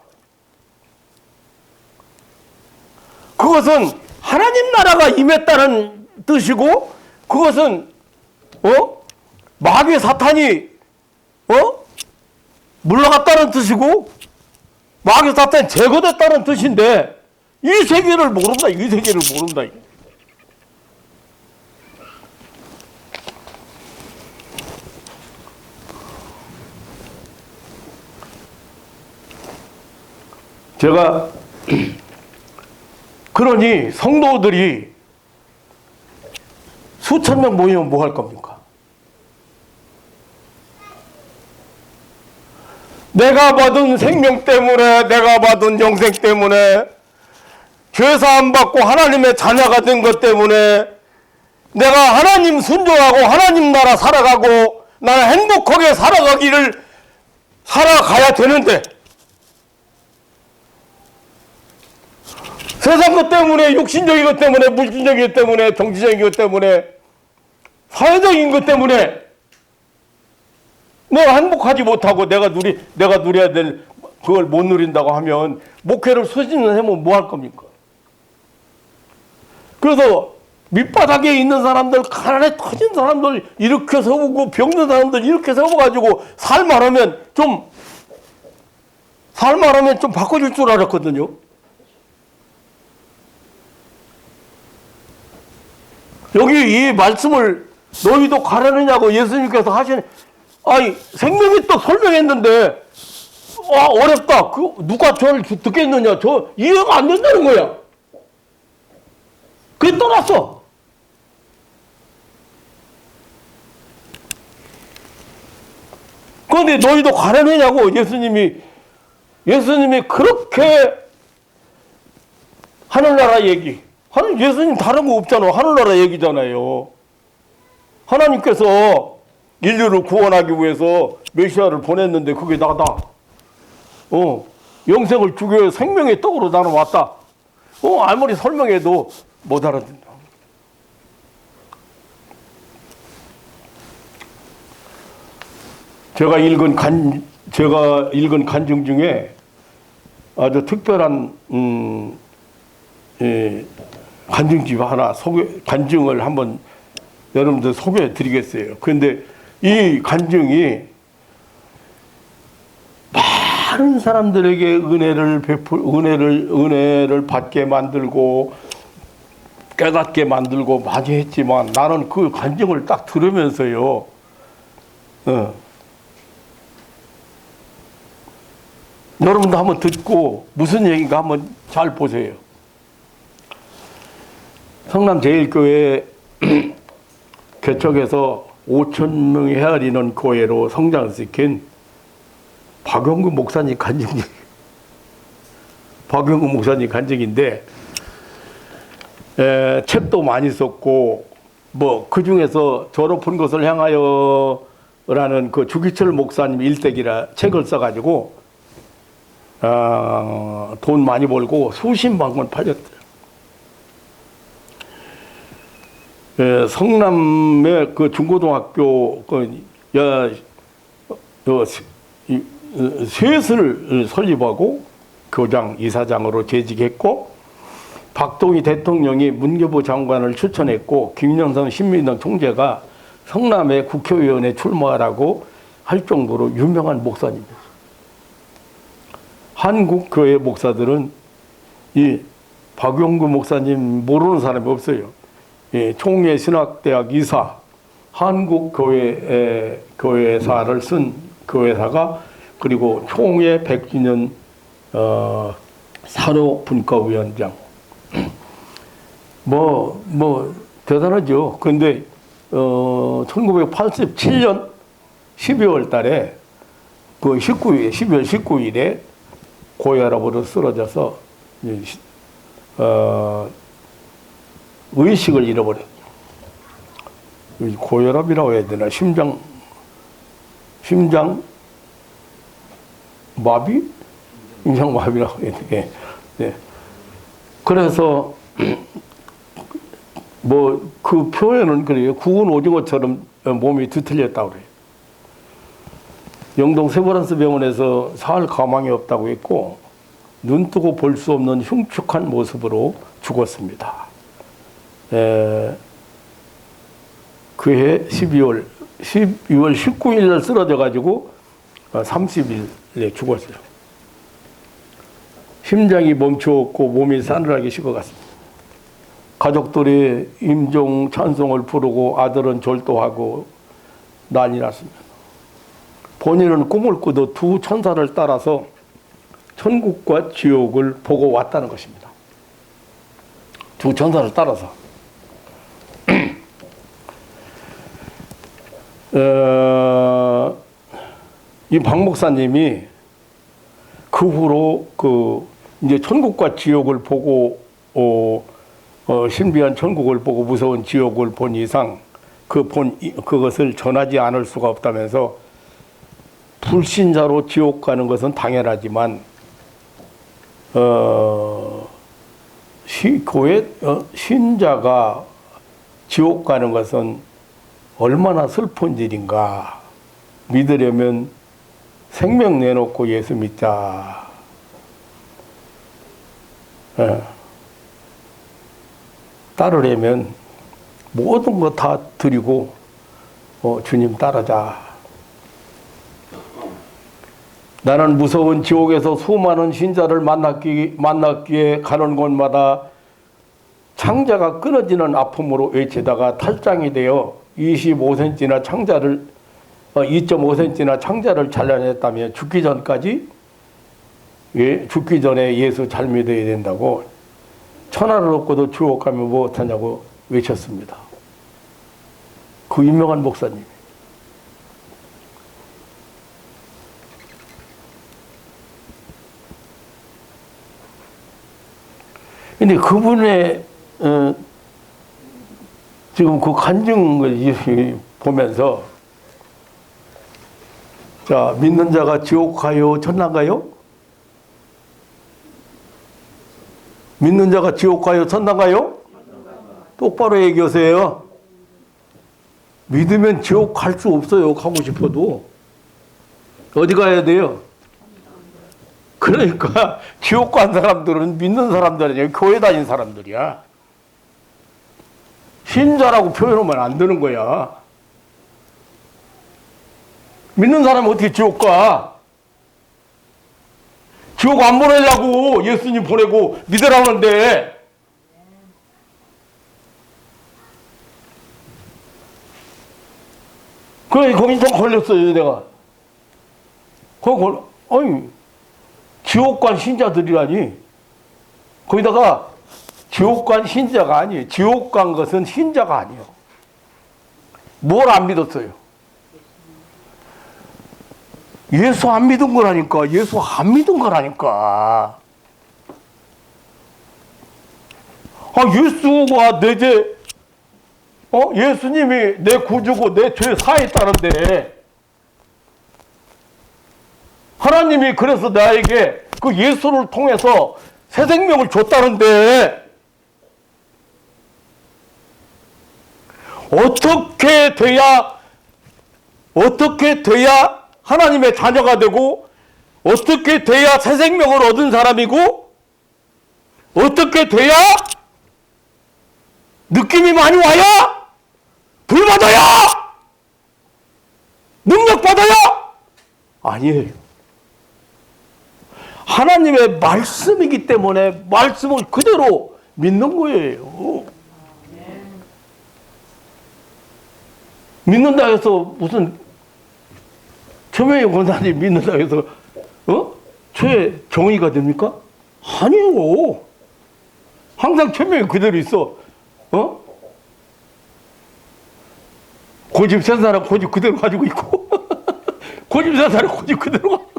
그것은 하나님 나라가 임했다는 뜻이고, 그것은 마귀 사탄이 물러갔다는 뜻이고, 마귀 사탄이 제거됐다는 뜻인데, 이 세계를 모른다. 이 세계를 모른다. 제가 그러니 성도들이 수천 명 모이면 뭐 할 겁니까? 내가 받은 생명 때문에, 내가 받은 영생 때문에, 죄사함 받고 하나님의 자녀가 된 것 때문에 내가 하나님 순종하고 하나님 나라 살아가고 나는 행복하게 살아가야 되는데, 세상 것 때문에, 육신적인 것 때문에, 물질적인 것 때문에, 정치적인 것 때문에, 사회적인 것 때문에 내가 행복하지 못하고 내가 누려야 될 그걸 못 누린다고 하면 목회를 소진을 하면 뭐 할 겁니까? 그래서 밑바닥에 있는 사람들, 가난에 터진 사람들 이렇게 서보고 병든 사람들 이렇게 서봐가지고 살만하면 좀 바꿔줄 줄 알았거든요. 여기 이 말씀을 너희도 가려느냐고 예수님께서 하시는, 아니 생명이 또 설명했는데 어렵다. 누가 저를 듣겠느냐. 저 이해가 안 된다는 거야. 그게 떠났어. 그런데 너희도 가려느냐고 예수님이 그렇게 하늘나라 얘기. 예수님 다른 거 없잖아. 하늘나라 얘기잖아요. 하나님께서 인류를 구원하기 위해서 메시아를 보냈는데 그게 나다. 영생을 주기 위해 생명의 떡으로 나는 왔다. 아무리 설명해도 못 알아듣는다. 제가 읽은 간증 중에 아주 특별한 간증집 하나 간증을 한번 여러분들 소개해 드리겠어요. 그런데 이 간증이 많은 사람들에게 은혜를 받게 만들고 깨닫게 만들고 많이 했지만 나는 그 간증을 딱 들으면서요, 여러분도 한번 듣고 무슨 얘기인가 한번 잘 보세요. 성남제일교회 개척해서 5,000명이 헤아리는 교회로 성장시킨 박영구 목사님 간증인데, 책도 많이 썼고, 그 중에서 저 높은 것을 향하여 라는 그 주기철 목사님 일대기라 책을 써가지고, 돈 많이 벌고 수십만 권 팔렸대요. 성남의 그 중고등학교 셋을 설립하고 교장, 이사장으로 재직했고, 박동희 대통령이 문교부 장관을 추천했고, 김영선 신민당 총재가 성남의 국회의원에 출마하라고 할 정도로 유명한 목사님이었어요. 한국 교회 목사들은 이 박용구 목사님 모르는 사람이 없어요. 총회 신학대학 이사, 한국 교회사를 쓴 교회사가, 그리고 총회 100주년 사로 분과위원장. 대단하죠. 근데 1987년 12월 달에 12월 19일에 고혈압으로 쓰러져서 의식을 잃어버렸어요. 고혈압이라고 해야 되나? 심장 마비? 심장마비라고 해야 되나? 네. 그래서 그 표현은 그래요. 구운 오징어처럼 몸이 뒤틀렸다고 그래요. 영동 세브란스 병원에서 살 가망이 없다고 했고, 눈 뜨고 볼 수 없는 흉측한 모습으로 죽었습니다. 그해 12월 19일 날 쓰러져가지고 30일에 죽었어요. 심장이 멈추었고 몸이 싸늘하게 식어갔습니다. 가족들이 임종 찬송을 부르고 아들은 절도하고 난리 났습니다. 본인은 꿈을 꾸듯 두 천사를 따라서 천국과 지옥을 보고 왔다는 것입니다. 두 전사를 따라서. 이 박 목사님이 그 후로 이제 천국과 지옥을 보고 신비한 천국을 보고 무서운 지옥을 본 이상 그것을 전하지 않을 수가 없다면서 불신자로 지옥 가는 것은 당연하지만 교회 신자가 지옥 가는 것은 얼마나 슬픈 일인가. 믿으려면 생명 내놓고 예수 믿자. 따르려면 모든 거 다 드리고 주님 따르자. 나는 무서운 지옥에서 수많은 신자를 만났기에 가는 곳마다 창자가 끊어지는 아픔으로 외치다가 탈장이 되어 2.5cm나 창자를 잘라냈다며 죽기 전에 예수 잘 믿어야 된다고, 천하를 얻고도 지옥 가면 못하냐고 외쳤습니다. 그 유명한 목사님. 근데 그분의 지금 그 간증을 보면서, 자, 믿는 자가 지옥 가요, 천당 가요? 믿는 자가 지옥 가요, 천당 가요? 똑바로 얘기하세요. 믿으면 지옥 갈 수 없어요, 가고 싶어도. 어디 가야 돼요? 그러니까 지옥 간 사람들은 믿는 사람들이 아니라 교회 다닌 사람들이야. 신자라고 표현하면 안 되는 거야. 믿는 사람이 어떻게 지옥 가? 지옥 안 보내려고 예수님 보내고 믿으라는데. 그래, 거기 좀 걸렸어요, 내가. 아니, 지옥 간 신자들이라니. 거기다가 지옥 간 신자가 아니에요. 지옥 간 것은 신자가 아니에요. 뭘 안 믿었어요? 예수 안 믿은 거라니까. 예수 안 믿은 거라니까. 예수가 내 죄, 예수님이 내 구주고 내 죄 사했다는데, 하나님이 그래서 나에게 그 예수를 통해서 새 생명을 줬다는데, 어떻게 돼야 하나님의 자녀가 되고, 어떻게 돼야 새 생명을 얻은 사람이고, 어떻게 돼야 느낌이 많이 와야 불 받아야 능력 받아야? 아니에요. 하나님의 말씀이기 때문에 말씀을 그대로 믿는 거예요. 믿는다 해서 무슨 최명희 권사님 믿는다 해서 죄 정의가 됩니까? 아니요. 항상 최명이 그대로 있어. 고집 센 사람 고집 그대로 가지고 있고 고집 센 사람 고집 그대로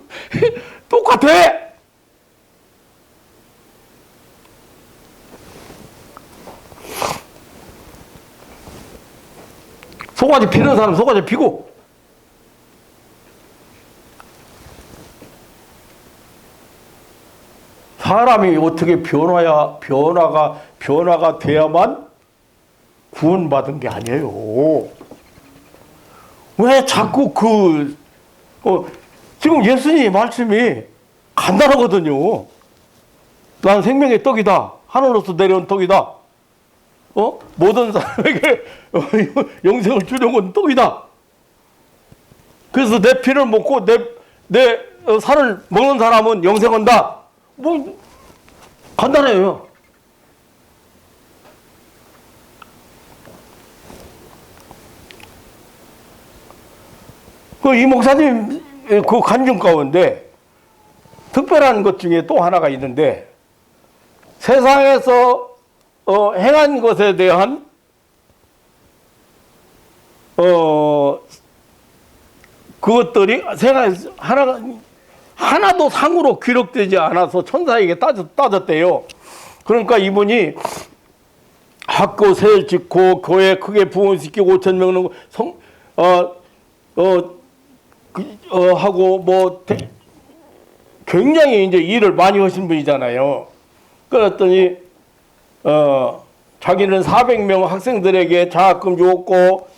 똑같아. 속아지 피는 사람 속아지 피고, 사람이 어떻게 변화가 돼야만 구원받은 게 아니에요. 왜 자꾸 지금 예수님 말씀이 간단하거든요. 난 생명의 떡이다. 하늘로서 내려온 떡이다. 모든 사람에게 영생을 주는 건 떡이다. 그래서 내 피를 먹고 내 살을 먹는 사람은 영생한다. 뭐 간단해요. 이 목사님 그 간증 가운데 특별한 것 중에 또 하나가 있는데 세상에서 행한 것에 대한 그것들이 세상에서 하나도 상으로 기록되지 않아서 천사에게 따졌대요. 그러니까 이분이 학교 세일 짓고 교회 크게 부흥시키고 5천 명 하고 뭐 굉장히 이제 일을 많이 하신 분이잖아요. 그랬더니 자기는 400명 학생들에게 장학금 줬고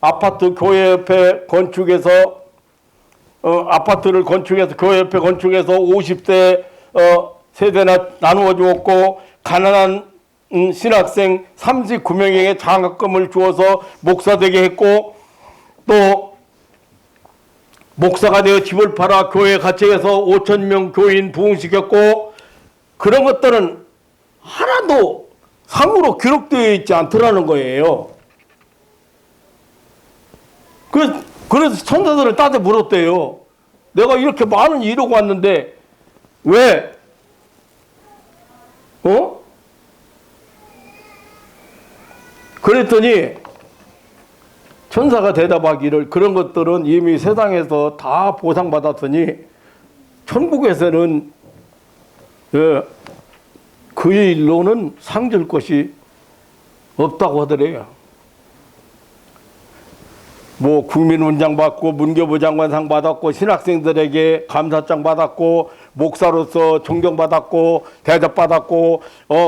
아파트 교회 옆에 건축해서 아파트를 건축해서 교회 옆에 건축해서 50대 세대나 나누어 주었고 가난한 신학생 39명에게 장학금을 주어서 목사 되게 했고 또 목사가 되어 집을 팔아 교회 가치해서 5천 명 교인 부흥시켰고 그런 것들은 하나도 상으로 기록되어 있지 않더라는 거예요. 그래서 천사들을 따져 물었대요. 내가 이렇게 많은 일을 이루고 왔는데 왜? 그랬더니 천사가 대답하기를 그런 것들은 이미 세상에서 다 보상받았으니 천국에서는 그 일로는 상 줄 것이 없다고 하더래요. 뭐 국민훈장 받고 문교부 장관상 받았고 신학생들에게 감사장 받았고 목사로서 존경받았고 대접받았고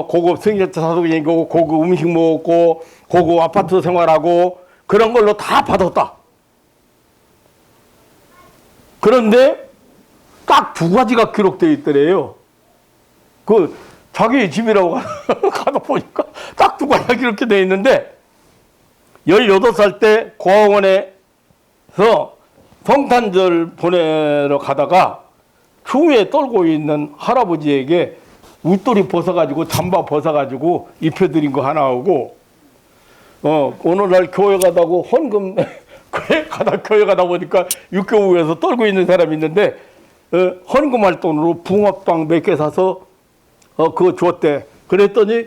고급 승객차 사도기고 고급 음식 먹었고 고급 아파트 생활하고 그런 걸로 다 받았다. 그런데 딱 두 가지가 기록되어 있더래요. 그 자기 집이라고 가다 보니까 딱 두 가지가 기록되어 있는데 18살 때 고아원에서 성탄절 보내러 가다가 추위에 떨고 있는 할아버지에게 웃돌이 벗어가지고 잠바 벗어가지고 입혀드린 거 하나 하고 오늘날 교회 가다고 헌금 교회 가다 보니까 육교우에서 떨고 있는 사람이 있는데 헌금할 돈으로 붕어빵 몇 개 사서 그거 줬대. 그랬더니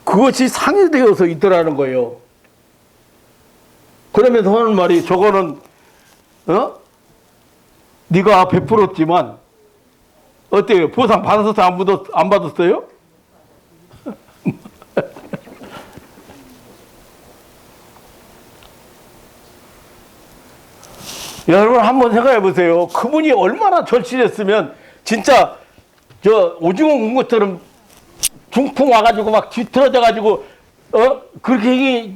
그것이 상이 되어서 있더라는 거예요. 그러면서 하는 말이 저거는 네가 베풀었지만 어때요? 보상 받았어요? 안 받았어요? 여러분 한번 생각해 보세요. 그분이 얼마나 절실했으면 진짜 저 오징어 군 것처럼 중풍 와가지고 막 뒤틀어져가지고 그렇게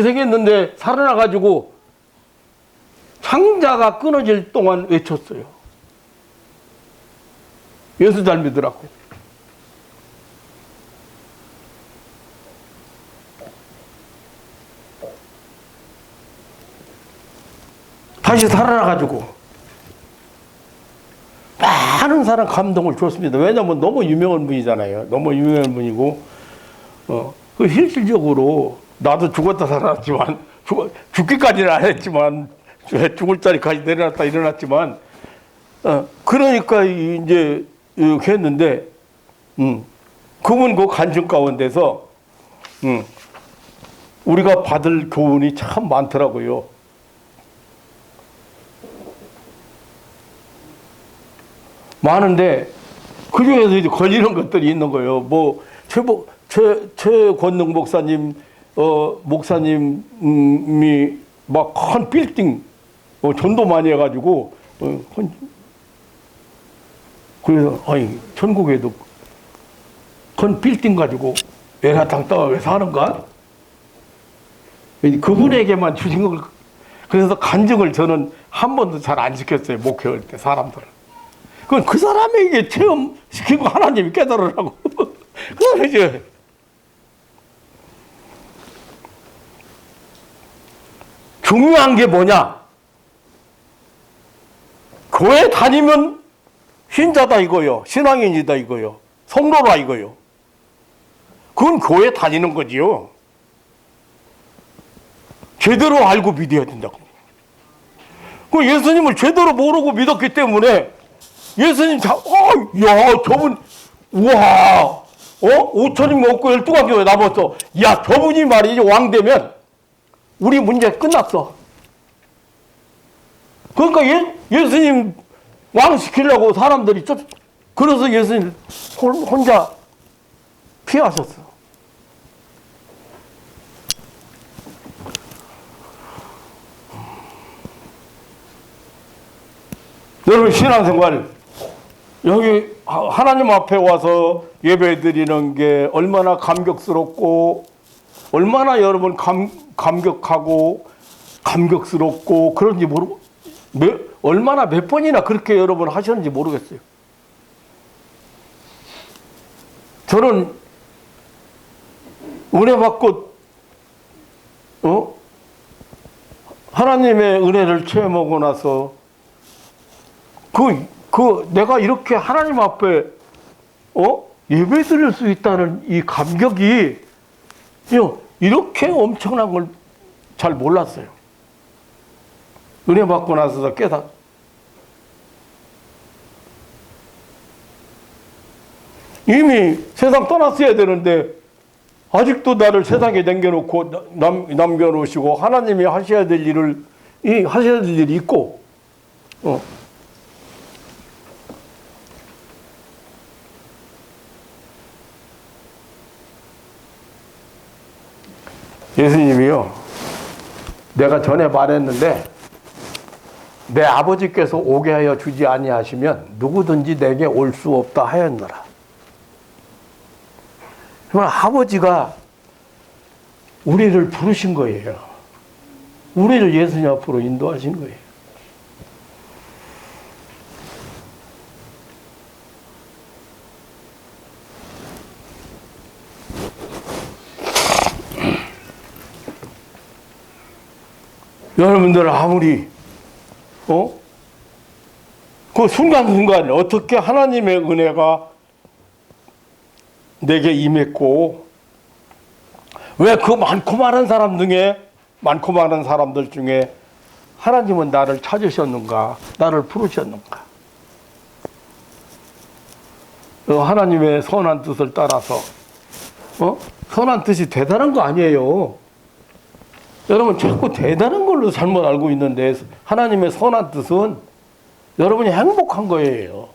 생겼는데 살아나가지고 창자가 끊어질 동안 외쳤어요. 예수 잘 믿으라고. 다시 살아나가지고 많은 사람 감동을 줬습니다. 왜냐하면 너무 유명한 분이잖아요. 너무 유명한 분이고 그 실질적으로 나도 죽었다 살아났지만 죽기까지는 안 했지만 죽을 자리까지 내려놨다 일어났지만 그러니까 이제 이렇게 했는데 그분 그 간증 가운데서 우리가 받을 교훈이 참 많더라고요. 많은데 그 중에서 이제 걸리는 것들이 있는 거예요. 뭐 최권능 목사님 목사님이 막 큰 빌딩 전도 많이 해가지고 그래서 아니 천국에도 큰 빌딩 가지고 외라당 떠 왜 사는가? 그분에게만 주신 걸 그래서 간증을 저는 한 번도 잘 안 지켰어요. 목회할 때 사람들은. 그건 그 사람에게 체험시키고 하나님이 깨달으라고. 그래서 이제 중요한 게 뭐냐? 교회 다니면 신자다 이거요. 신앙인이다 이거요. 성도라 이거요. 그건 교회 다니는 거지요. 제대로 알고 믿어야 된다고. 그 예수님을 제대로 모르고 믿었기 때문에 예수님 야, 저분, 우와, 5천이면 없고 12가지가 남았어. 야, 저분이 말이지, 왕 되면 우리 문제 끝났어. 그러니까 예수님 왕 시키려고 사람들이 그래서 예수님 혼자 피하셨어. 여러분, 신앙생활, 여기 하나님 앞에 와서 예배 드리는 게 얼마나 감격스럽고, 얼마나 여러분 감격하고, 감격스럽고, 그런지 모르고, 얼마나 몇 번이나 그렇게 여러분 하셨는지 모르겠어요. 저는 은혜 받고, 하나님의 은혜를 체험하고 나서, 내가 이렇게 하나님 앞에, 예배 드릴 수 있다는 이 감격이, 이렇게 엄청난 걸 잘 몰랐어요. 은혜 받고 나서 이미 세상 떠났어야 되는데, 아직도 나를 세상에 남겨놓고, 남겨놓으시고, 하나님이 하셔야 될 일이 있고, 예수님이요, 내가 전에 말했는데, 내 아버지께서 오게 하여 주지 아니하시면 누구든지 내게 올 수 없다 하였노라. 아버지가 우리를 부르신 거예요. 우리를 예수님 앞으로 인도하신 거예요. 여러분들 아무리 그 순간순간 어떻게 하나님의 은혜가 내게 임했고, 왜 그 많고 많은 사람들 중에 하나님은 나를 찾으셨는가, 나를 부르셨는가. 하나님의 선한 뜻을 따라서, 선한 뜻이 대단한 거 아니에요. 여러분 자꾸 대단한 걸로 잘못 알고 있는데, 하나님의 선한 뜻은 여러분이 행복한 거예요.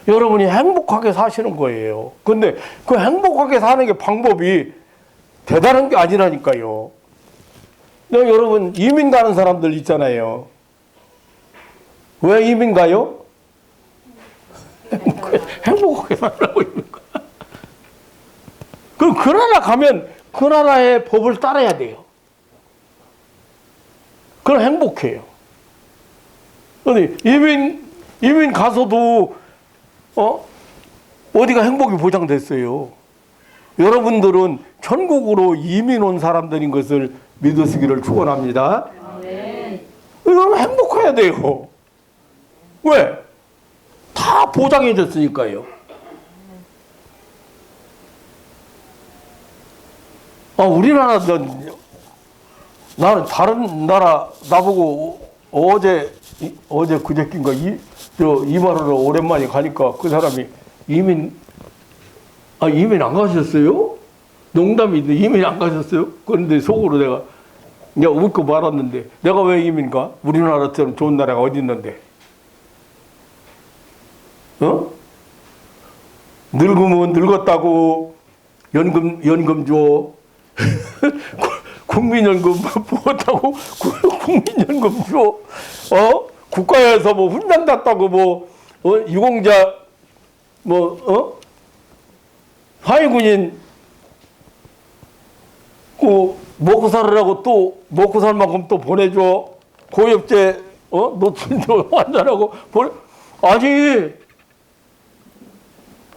여러분이 행복하게 사시는 거예요. 근데 그 행복하게 사는 게 방법이 대단한 게 아니라니까요. 여러분 이민 가는 사람들 있잖아요. 왜 이민 가요? 행복하게 살라고 이민 가. 그럼 그 나라 가면 그 나라의 법을 따라야 돼요. 그럼 행복해요. 근데 이민 가서도 어디가 행복이 보장됐어요. 여러분들은 천국으로 이민 온 사람들인 것을 믿으시기를 축원합니다. 여러분 행복해야 돼요. 왜? 다 보장해졌으니까요. 나는 다른 나라, 나보고 어제 그저께인가 이마루로 오랜만에 가니까 그 사람이 이민 안 가셨어요? 농담인데 이민 안 가셨어요? 그런데 속으로 내가 웃고 말았는데, 내가 왜 이민 가? 우리나라처럼 좋은 나라가 어디 있는데? 늙으면 늙었다고 연금 줘. 국민연금 부었다고 국민연금 줘. 국가에서 뭐 훈장 땄다고 유공자 사회군인 먹고 살으라고 또 먹고 살 만큼 또 보내줘. 고엽제 노출도 환자라고 아니,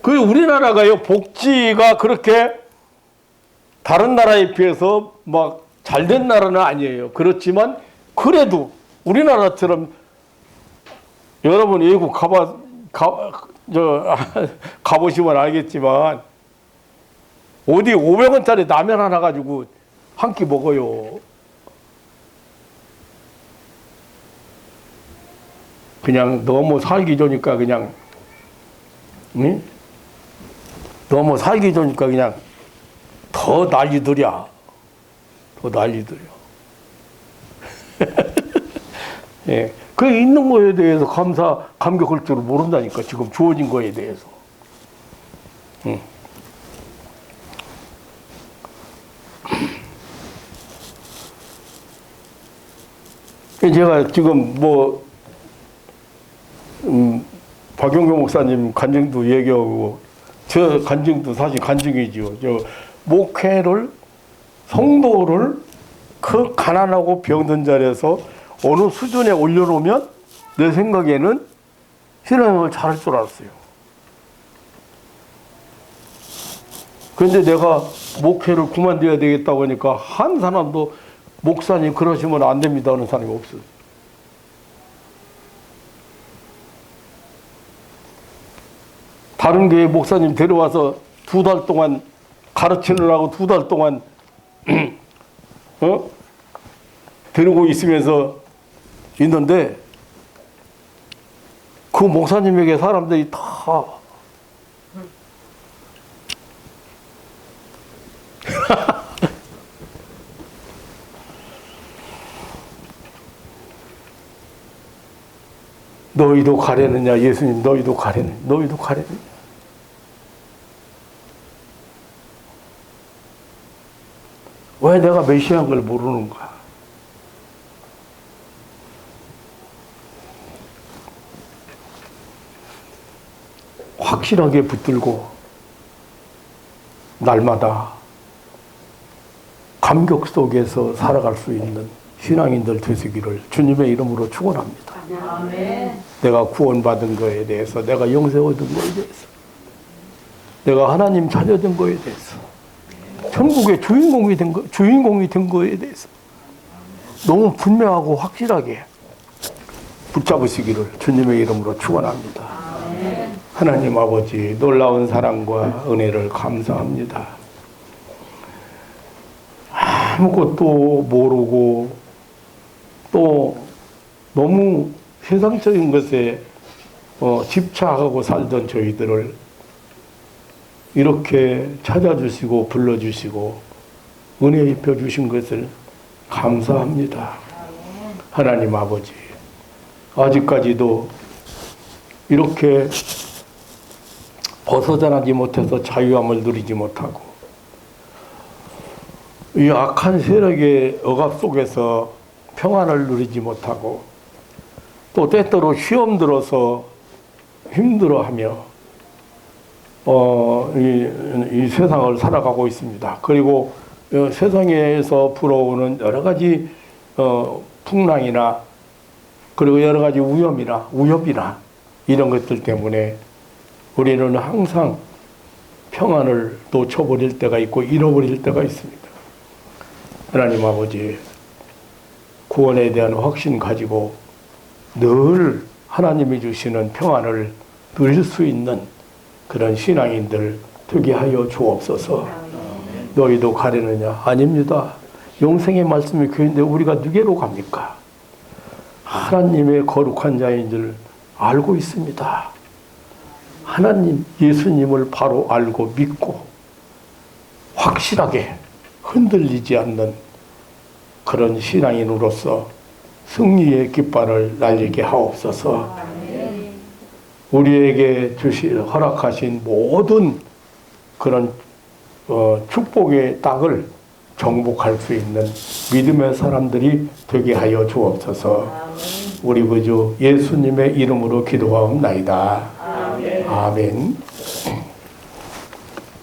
그 우리나라가요, 복지가 그렇게 다른 나라에 비해서 막 잘된 나라는 아니에요. 그렇지만 그래도 우리나라처럼, 여러분 외국 가보시면 알겠지만, 어디 500원짜리 라면 하나 가지고 한 끼 먹어요. 그냥 너무 살기 좋으니까 그냥, 응? 너무 살기 좋으니까 그냥 더 난리들이야. 더 난리들이야. 예. 그 있는 거에 대해서 감격할 줄 모른다니까, 지금 주어진 거에 대해서. 응. 제가 지금 박용경 목사님 간증도 얘기하고, 저 간증도 사실 간증이지요. 저 목회를, 성도를 그 가난하고 병든 자리에서 어느 수준에 올려놓으면 내 생각에는 신앙을 잘할 줄 알았어요. 그런데 내가 목회를 그만둬야 되겠다고 하니까 한 사람도 목사님 그러시면 안 됩니다 하는 사람이 없어요. 다른 교회 목사님 데려와서 2달 동안 가르치느라고 2달 동안 데리고 있으면서 있는데 그 목사님에게 사람들이 다 너희도 가려느냐 예수님, 너희도 가려느냐, 너희도 가려느냐. 왜 내가 메시아인 걸 모르는가? 확실하게 붙들고 날마다 감격 속에서 살아갈 수 있는 신앙인들 되시기를 주님의 이름으로 축원합니다. 아멘. 내가 구원받은 거에 대해서, 내가 영생 얻은 거에 대해서, 내가 하나님 찾아든 거에 대해서, 천국의 주인공이 된 거에 대해서 너무 분명하고 확실하게 붙잡으시기를 주님의 이름으로 축원합니다. 하나님 아버지, 놀라운 사랑과 은혜를 감사합니다. 아무것도 모르고 또 너무 세상적인 것에 집착하고 살던 저희들을 이렇게 찾아주시고 불러주시고 은혜 입혀주신 것을 감사합니다. 하나님 아버지, 아직까지도 이렇게 벗어나지 못해서 자유함을 누리지 못하고 이 악한 세력의 억압 속에서 평안을 누리지 못하고 또 때때로 시험 들어서 힘들어하며 이 세상을 살아가고 있습니다. 그리고 세상에서 불어오는 여러 가지 풍랑이나 그리고 여러 가지 위협이나 이런 것들 때문에 우리는 항상 평안을 놓쳐버릴 때가 있고 잃어버릴 때가 있습니다. 하나님 아버지, 구원에 대한 확신 가지고 늘 하나님이 주시는 평안을 누릴 수 있는 그런 신앙인들 되게 하여 주옵소서. 너희도 가려느냐? 아닙니다. 영생의 말씀이 교회인데 우리가 누구로 갑니까? 하나님의 거룩한 자인 줄 알고 있습니다. 하나님, 예수님을 바로 알고 믿고 확실하게 흔들리지 않는 그런 신앙인으로서 승리의 깃발을 날리게 하옵소서. 우리에게 허락하신 모든 그런 축복의 땅을 정복할 수 있는 믿음의 사람들이 되게 하여 주옵소서. 우리 구주 예수님의 이름으로 기도하옵나이다. 아멘.